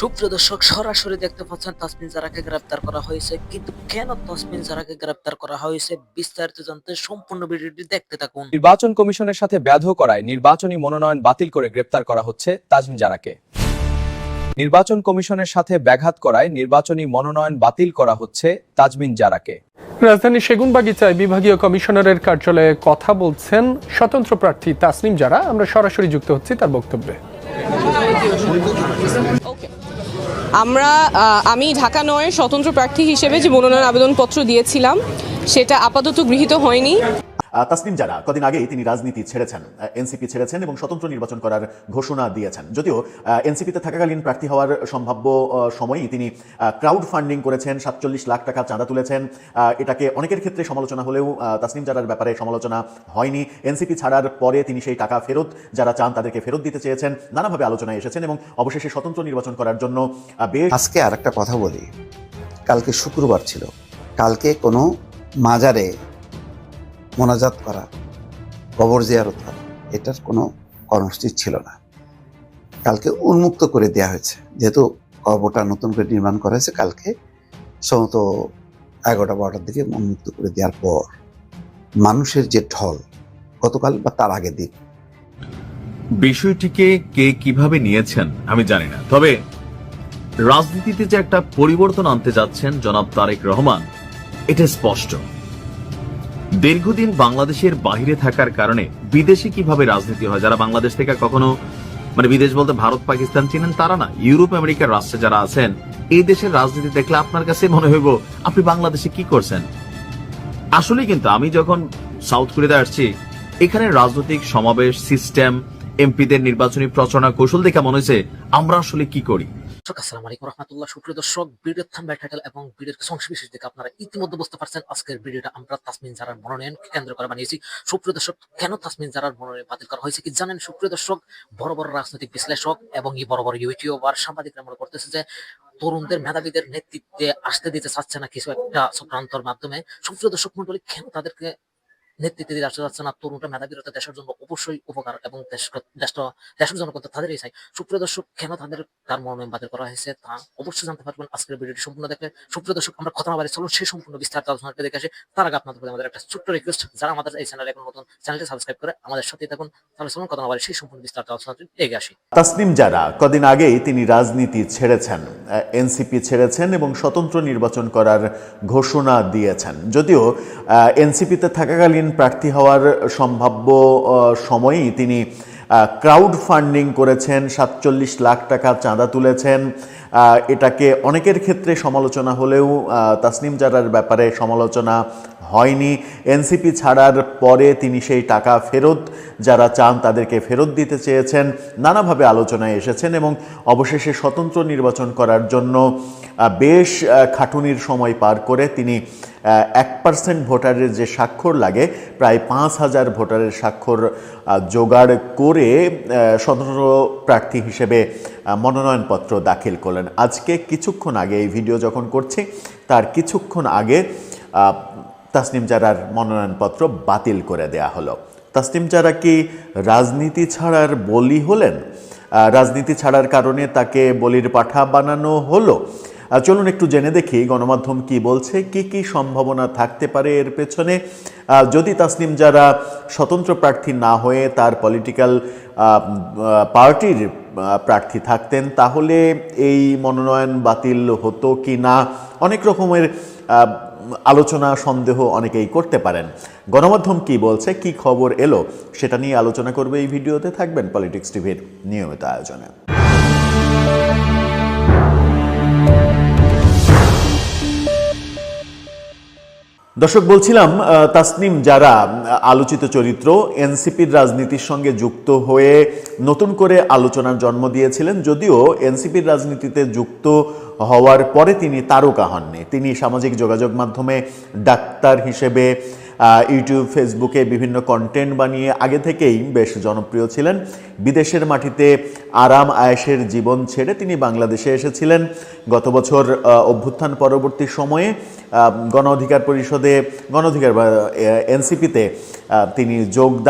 সুপ্রিয় দর্শক, সরাসরি দেখতে পাচ্ছেন তাসমিন জারাকে গ্রেফতার করা হয়েছে। কিন্তু কেন তাসমিন জারাকে গ্রেফতার করা হয়েছে বিস্তারিত জানতে সম্পূর্ণ ভিডিওটি দেখতে থাকুন। নির্বাচন কমিশনের সাথে ব্যাধ করায় নির্বাচনী মনোনয়ন বাতিল করে গ্রেফতার করা হচ্ছে তাসমিন জারাকে। নির্বাচন কমিশনের সাথে ব্যাঘাত করায় নির্বাচনী মনোনয়ন বাতিল করা হচ্ছে তাসমিন জারাকে। রাজধানীর সেগুনবাগিচায় বিভাগীয় কমিশনারের কার্যালয়ে কথা বলছেন স্বতন্ত্র প্রার্থী তাসনিম জারা। আমরা সরাসরি যুক্ত হচ্ছি তার বক্তব্যে। আমি ঢাকা নয়ের স্বতন্ত্র প্রার্থী হিসেবে যে মনোনয়ন আবেদনপত্র দিয়েছিলাম সেটা আপাতত গৃহীত হয়নি। তাসনিম জারা কদিন আগেই তিনি রাজনীতি ছেড়েছেন, এনসিপি ছেড়েছেন এবং স্বতন্ত্র নির্বাচন করার ঘোষণা দিয়েছেন। যদিও এনসিপিতে থাকাকালীন প্রার্থী হওয়ার সম্ভাব্য সময়ই তিনি ক্রাউড ফান্ডিং করেছেন, 47 লাখ টাকা চাঁদা তুলেছেন। এটাকে অনেকের ক্ষেত্রে সমালোচনা হলেও তাসনিম জারার ব্যাপারে সমালোচনা হয়নি। এনসিপি ছাড়ার পরে তিনি সেই টাকা ফেরত যারা চান তাদেরকে ফেরত দিতে চেয়েছেন, নানাভাবে আলোচনায় এসেছেন এবং অবশেষে স্বতন্ত্র নির্বাচন করার জন্য আজকে আর একটা কথা বলি, কালকে শুক্রবার ছিল, কালকে কোনো মাজারে মোনাজাত করা, কবর জিয়ারত করা, এটার কোনো কর্মসূচি ছিল না। কালকে উন্মুক্ত করে দেওয়া হয়েছে, যেহেতু কবরটা নতুন করে নির্মাণ করা হয়েছে। কালকে সম্ভবত 11টা-12টার দিকে উন্মুক্ত করে দেওয়ার পর মানুষের যে ঢল গতকাল বা তার আগের দিন, বিষয়টিকে কে কিভাবে নিয়েছেন আমি জানি না, তবে রাজনীতিতে যে একটা পরিবর্তন আনতে যাচ্ছেন জনাব তারেক রহমান, এটা স্পষ্ট। দীর্ঘদিন বাংলাদেশের বাহিরে থাকার কারণে বিদেশে কিভাবে রাজনীতি হয়, যারা বাংলাদেশ থেকে কখনো বিদেশ বলতে ভারত পাকিস্তান চিনেন তারা না, ইউরোপ আমেরিকার রাষ্ট্রে যারা আছেন, এই দেশের রাজনীতি দেখলে আপনার কাছে মনে হইব আপনি বাংলাদেশে কি করছেন। আসলে কিন্তু আমি যখন সাউথ কোরিয়াতে আসছি, এখানে রাজনৈতিক সমাবেশ সিস্টেম, এমপিদের নির্বাচনী প্রচারণা কৌশল দেখে মনে হয়েছে আমরা আসলে কি করি। আসসালামু আলাইকুম রাহমাতুল্লাহ। সুপ্রিয় দর্শক, ভিডিওর থাম্বনেল, টাইটেল এবং ভিডিওর কিছু অংশ বিশেষ দেখে আপনারা ইতিমধ্যে বুঝতে পারছেন আজকের ভিডিওটা আমরা তাসমিন জারার মনোনয়ন কেন্দ্র করে বানিয়েছি। সুপ্রিয় দর্শক, কেন তাসমিন জারার মনোনয়ন বাতিল করা হয়েছে কি জানেন? সুপ্রিয় দর্শক, বড় বড় রাজনৈতিক বিশ্লেষক এবং বড় বড় ইউটিউবার সাংবাদিকরা মনে করতেছে যে তরুণদের মেধাবীদের নেতৃত্বে আসতে দিতে চাচ্ছে না কিছু একটা চক্রান্তর মাধ্যমে। সুপ্রিয় দর্শক মন্ডলী, কেন তাদেরকে নেতৃত্বে দিয়ে আসতে যাচ্ছে না? তরুণরা মেধাবীরতা দেশের জন্য অবশ্যই উপকার এবং দেশের জন্য করতে তাদেরই চাই। সুপ্রিয় দর্শক, কেন তার মনোনয়ন বাতিল করা হয়েছে তা অবশ্যই জানতে পারবেন আজকের ভিডিওটি সম্পূর্ণ দেখলে। সুপ্রিয় দর্শক, আমরা কথা না বাড়ি চলুন সেই সম্পূর্ণ বিস্তারিত আলোচনাটা দেখে আসি। তার আগে আপনাদের প্রতি আমাদের একটা ছোট্ট রিকোয়েস্ট, যারা আমাদের এই চ্যানেলে এখন নতুন, চ্যানেলটি সাবস্ক্রাইব করে আমাদের সাথেই থাকুন। তাহলে চলুন কথা না বাড়ি সেই সম্পূর্ণ বিস্তারিত আলোচনাটি দেখে আসি। তাসনিম জারা কদিন আগেই তিনি রাজনীতি ছেড়েছেন, এনসিপি ছেড়েছেন এবং স্বতন্ত্র নির্বাচন করার ঘোষণা দিয়েছেন। যদিও এনসিপিতে থাকাকালীন প্রার্থী হওয়ার সম্ভাব্য সময়েই তিনি ক্রাউড ফান্ডিং করেছেন, 47 লাখ টাকা চাঁদা তুলেছেন। এটাকে অনেকের ক্ষেত্রে সমালোচনা হলেও তাসনিম জারার ব্যাপারে সমালোচনা হয়নি। এনসিপি ছাড়ার পরে তিনি সেই টাকা ফেরত যারা চান তাদেরকে ফেরত দিতে চেয়েছেন, নানাভাবে আলোচনায় এসেছেন এবং অবশেষে স্বতন্ত্র নির্বাচন করার জন্য বেশ খাটুনির সময় পার করে তিনি 1% ভোটারের যে স্বাক্ষর লাগে, প্রায় 5,000 ভোটারের স্বাক্ষর জোগাড় করে স্বতন্ত্র প্রার্থী হিসেবে মনোনয়নপত্র দাখিল করলেন। আজকে কিছুক্ষণ আগে, এই ভিডিও যখন করছি তার কিছুক্ষণ আগে তাসনিম জারার মনোনয়নপত্র বাতিল করে দেয়া হলো। তাসনিম জারা কি রাজনীতি ছাড়ার বলি হলেন? রাজনীতি ছাড়ার কারণে তাকে বলির পাঠা বানানো হলো? চলুন একটু জেনে দেখি গণমাধ্যম কি বলছে, কি কি সম্ভাবনা থাকতে পারে এর পেছনে। যদি তাসনিম জারা স্বতন্ত্র প্রার্থী না হয়ে তার পলিটিক্যাল পার্টির প্রার্থী থাকতেন, তাহলে এই মনোনয়ন বাতিল হতো কি না, অনেক রকমের আলোচনা সন্দেহ অনেকেই করতে পারেন। গণমাধ্যম কি বলছে, কি খবর এলো, সেটা নিয়ে আলোচনা করবে এই ভিডিওতে। থাকবেন পলিটিক্স টিভির নিয়মিত আয়োজনে। দর্শক, বলছিলাম তাসনিম জারা আলোচিত চরিত্র, এনসিপির রাজনীতির সঙ্গে যুক্ত হয়ে নতুন করে আলোচনার জন্ম দিয়েছিলেন। যদিও এনসিপির রাজনীতিতে যুক্ত হওয়ার পরে তিনি তারকা হননি। তিনি সামাজিক যোগাযোগ মাধ্যমে ডাক্তার হিসেবে ইউটিউব, ফেসবুকে বিভিন্ন কন্টেন্ট বানিয়ে আগে থেকেই বেশ জনপ্রিয় ছিলেন। বিদেশের মাটিতে আরাম আয়েশের জীবন ছেড়ে তিনি বাংলাদেশে এসেছিলেন। গত বছর অভ্যুত্থান পরবর্তী সময়ে গণ অধিকার পরিষদে, এনসিপিতে তিনি যোগদান